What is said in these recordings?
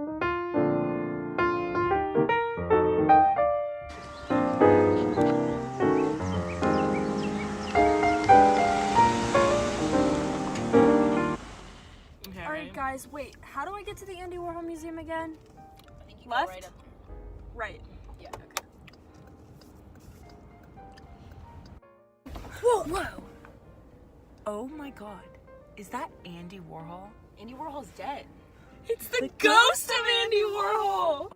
Okay, Alright guys, wait, how do I get to the Andy Warhol Museum again? I think you Left? go right up there. Right. Yeah. Okay. Whoa! Oh my god. Is that Andy Warhol? Andy Warhol's dead. It's the ghost of Andy Warhol!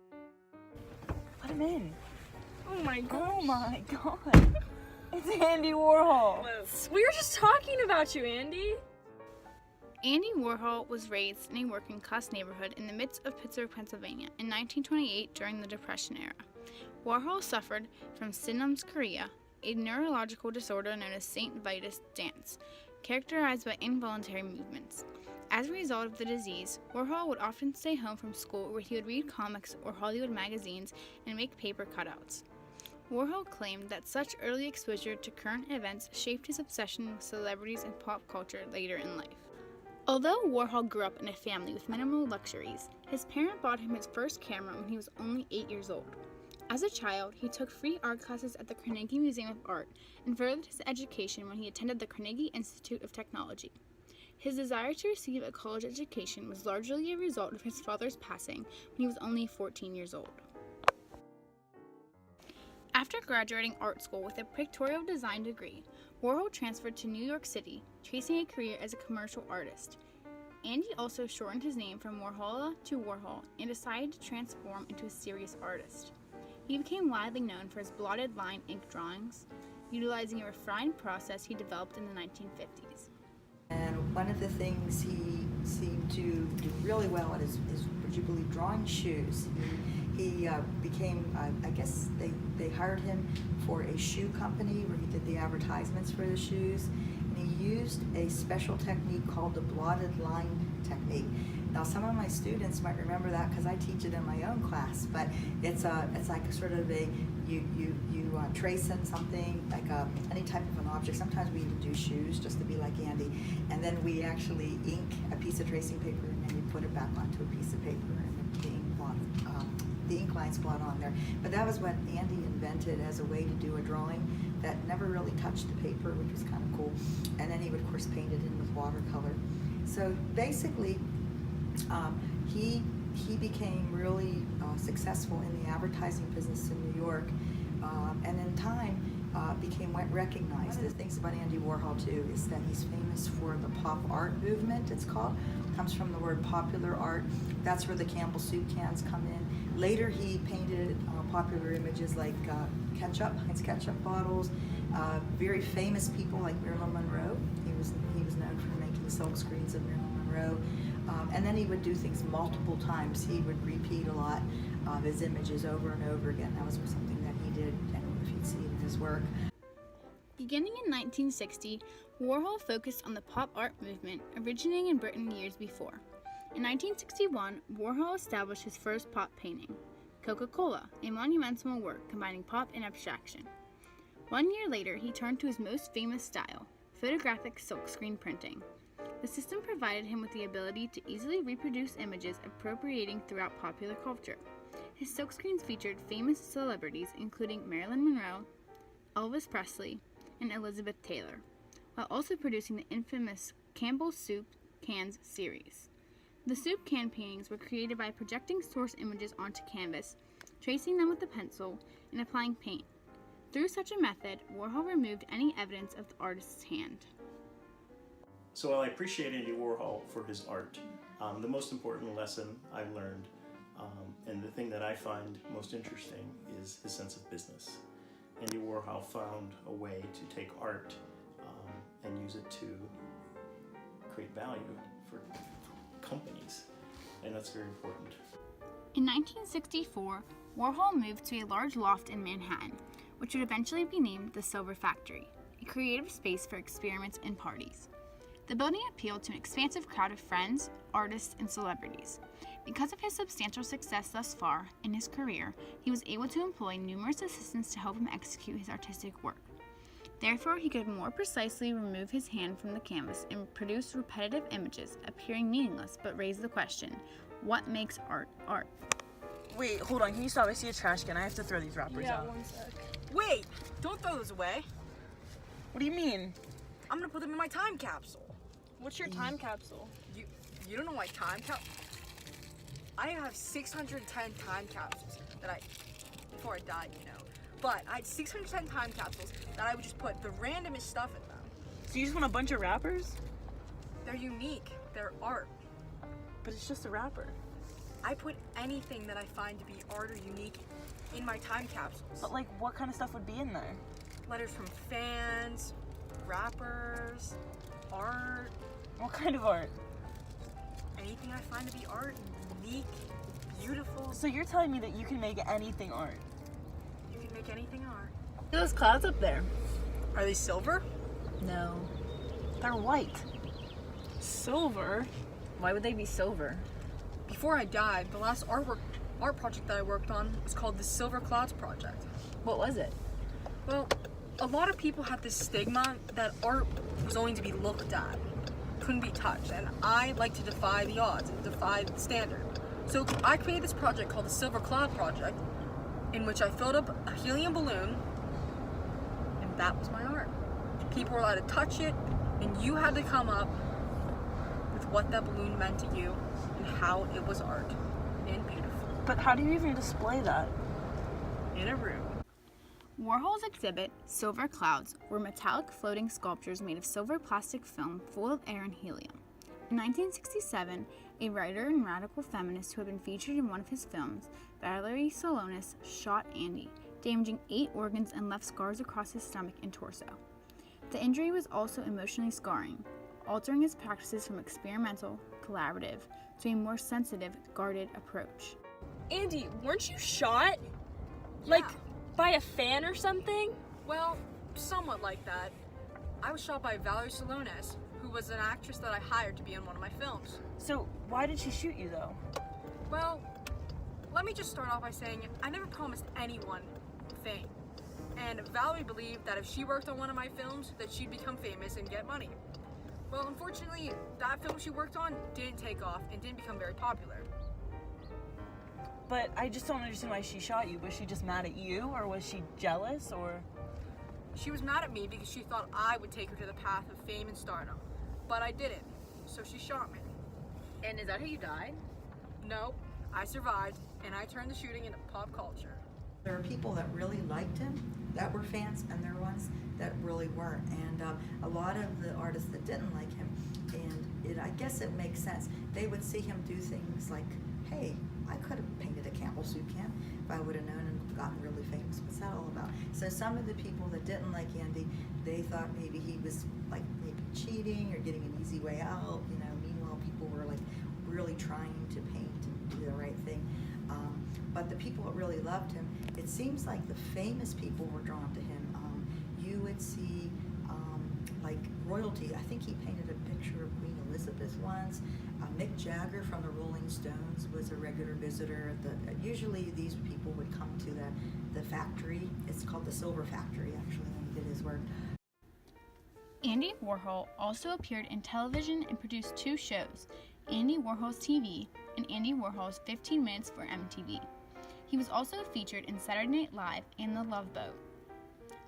Let him in. Oh my god. Oh my god. It's Andy Warhol. We were just talking about you, Andy. Andy Warhol was raised in a working-class neighborhood in the midst of Pittsburgh, Pennsylvania in 1928 during the Depression era. Warhol suffered from Siddham's chorea, a neurological disorder known as St. Vitus dance, characterized by involuntary movements. As a result of the disease, Warhol would often stay home from school where he would read comics or Hollywood magazines and make paper cutouts. Warhol claimed that such early exposure to current events shaped his obsession with celebrities and pop culture later in life. Although Warhol grew up in a family with minimal luxuries, his parent bought him his first camera when he was only 8 years old. As a child, he took free art classes at the Carnegie Museum of Art and furthered his education when he attended the Carnegie Institute of Technology. His desire to receive a college education was largely a result of his father's passing when he was only 14 years old. After graduating art school with a pictorial design degree, Warhol transferred to New York City, chasing a career as a commercial artist. Andy also shortened his name from Warhola to Warhol and decided to transform into a serious artist. He became widely known for his blotted line ink drawings, utilizing a refined process he developed in the 1950s. And one of the things he seemed to do really well at is would you believe, drawing shoes. He became, I guess they hired him for a shoe company where he did the advertisements for the shoes. And he used a special technique called the blotted line technique. Now some of my students might remember that because I teach it in my own class, but it's like sort of a, you trace in something, like any type of an object. Sometimes we even do shoes just to be like Andy. And then we actually ink a piece of tracing paper and then you put it back onto a piece of paper and the ink lines blot on there. But that was what Andy invented as a way to do a drawing that never really touched the paper, which was kind of cool. And then he would, of course, paint it in with watercolor. So basically, he became really successful in the advertising business in New York, and in time became recognized. The things about Andy Warhol too is that he's famous for the pop art movement. It's called. It comes from the word popular art. That's where the Campbell soup cans come in. Later, he painted popular images like Heinz ketchup bottles. Very famous people like Marilyn Monroe. He was known for making silk screens of Marilyn Monroe. And then he would do things multiple times. He would repeat a lot of his images over and over again. That was something that he did. I don't know if you'd see it in his work. Beginning in 1960, Warhol focused on the pop art movement originating in Britain years before. In 1961, Warhol established his first pop painting, Coca-Cola, a monumental work combining pop and abstraction. 1 year later, he turned to his most famous style, photographic silkscreen printing. The system provided him with the ability to easily reproduce images appropriating throughout popular culture. His silkscreens featured famous celebrities including Marilyn Monroe, Elvis Presley, and Elizabeth Taylor, while also producing the infamous Campbell Soup Cans series. The soup can paintings were created by projecting source images onto canvas, tracing them with a pencil, and applying paint. Through such a method, Warhol removed any evidence of the artist's hand. So while I appreciate Andy Warhol for his art, the most important lesson I've learned, and the thing that I find most interesting, is his sense of business. Andy Warhol found a way to take art and use it to create value for companies, and that's very important. In 1964, Warhol moved to a large loft in Manhattan, which would eventually be named the Silver Factory, a creative space for experiments and parties. The building appealed to an expansive crowd of friends, artists, and celebrities. Because of his substantial success thus far in his career, he was able to employ numerous assistants to help him execute his artistic work. Therefore, he could more precisely remove his hand from the canvas and produce repetitive images, appearing meaningless, but raise the question, What makes art art? Wait, hold on. Can you stop? I see a trash can. I have to throw these wrappers out. 1 sec. Wait! Don't throw those away. What do you mean? I'm gonna put them in my time capsule. What's your time capsule? You don't know my time capsule? I have 610 time capsules that before I died, you know. But I had 610 time capsules that I would just put the randomest stuff in them. So you just want a bunch of wrappers? They're unique. They're art. But it's just a wrapper. I put anything that I find to be art or unique in my time capsules. But like, what kind of stuff would be in there? Letters from fans, rappers, art, What kind of art? anything I find to be art, unique, beautiful. So you're telling me that you can make anything art? You can make anything art. Look at those clouds up there. Are they silver? No. They're white. Silver? Why would they be silver? Before I died, the last art project that I worked on was called the Silver Clouds Project. What was it? Well, a lot of people had this stigma that art was only to be looked at, couldn't be touched, and I like to defy the odds and defy the standard. So I created this project called the Silver Cloud Project, in which I filled up a helium balloon, and that was my art. People were allowed to touch it, and you had to come up with what that balloon meant to you and how it was art and beautiful But how do you even display that? in a room. Warhol's exhibit, Silver Clouds, were metallic floating sculptures made of silver plastic film full of air and helium. In 1967, a writer and radical feminist who had been featured in one of his films, Valerie Solonis, shot Andy, damaging 8 organs and left scars across his stomach and torso. The injury was also emotionally scarring, altering his practices from experimental, collaborative, to a more sensitive, guarded approach. Andy, weren't you shot? Like, by a fan or something? Well, somewhat like that. I was shot by Valerie Solonis, who was an actress that I hired to be in one of my films. So why did she shoot you though? Well, let me just start off by saying I never promised anyone fame. And Valerie believed that if she worked on one of my films, that she'd become famous and get money. Well, unfortunately, that film she worked on didn't take off and didn't become very popular. But I just don't understand why she shot you. Was she just mad at you, or was she jealous, or? She was mad at me because she thought I would take her to the path of fame and stardom. But I didn't, so she shot me. And is that how you died? No, I survived, and I turned the shooting into pop culture. There are people that really liked him, that were fans, and there are ones that really weren't. And a lot of the artists that didn't like him, and I guess it makes sense, they would see him do things like, hey, I could have painted a Campbell soup can if I would have known and gotten really famous. What's that all about? So some of the people that didn't like Andy, they thought maybe he was like maybe cheating or getting an easy way out. You know, meanwhile people were like really trying to paint and do the right thing. But the people that really loved him, it seems like the famous people were drawn to him. You would see like royalty. I think he painted a picture of Queen Elizabeth once. Mick Jagger from the Rolling Stones was a regular visitor. Usually these people would come to the factory. It's called the Silver Factory, actually, when he did his work. Andy Warhol also appeared in television and produced 2 shows, Andy Warhol's TV and Andy Warhol's 15 Minutes for MTV. He was also featured in Saturday Night Live and The Love Boat.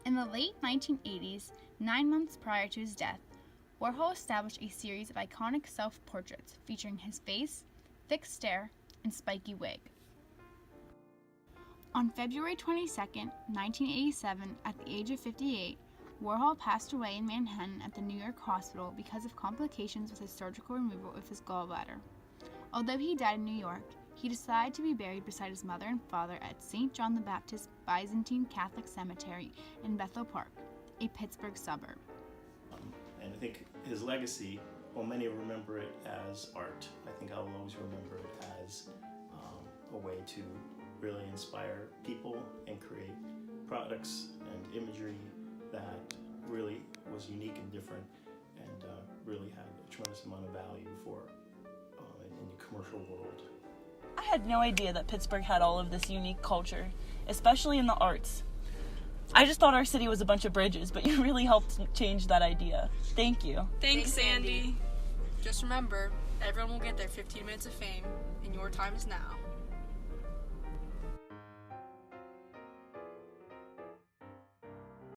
In the late 1980s, 9 months prior to his death, Warhol established a series of iconic self-portraits featuring his face, thick stare, and spiky wig. On February 22, 1987, at the age of 58, Warhol passed away in Manhattan at the New York hospital because of complications with his surgical removal of his gallbladder. Although he died in New York, he decided to be buried beside his mother and father at St. John the Baptist Byzantine Catholic Cemetery in Bethel Park, a Pittsburgh suburb. And I think his legacy, well, many remember it as art. I think I'll always remember it as a way to really inspire people and create products and imagery that really was unique and different and really had a tremendous amount of value for in the commercial world. I had no idea that Pittsburgh had all of this unique culture, especially in the arts. I just thought our city was a bunch of bridges, but you really helped change that idea. Thank you. Thanks, Andy. Just remember, Everyone will get their 15 minutes of fame, and your time is now.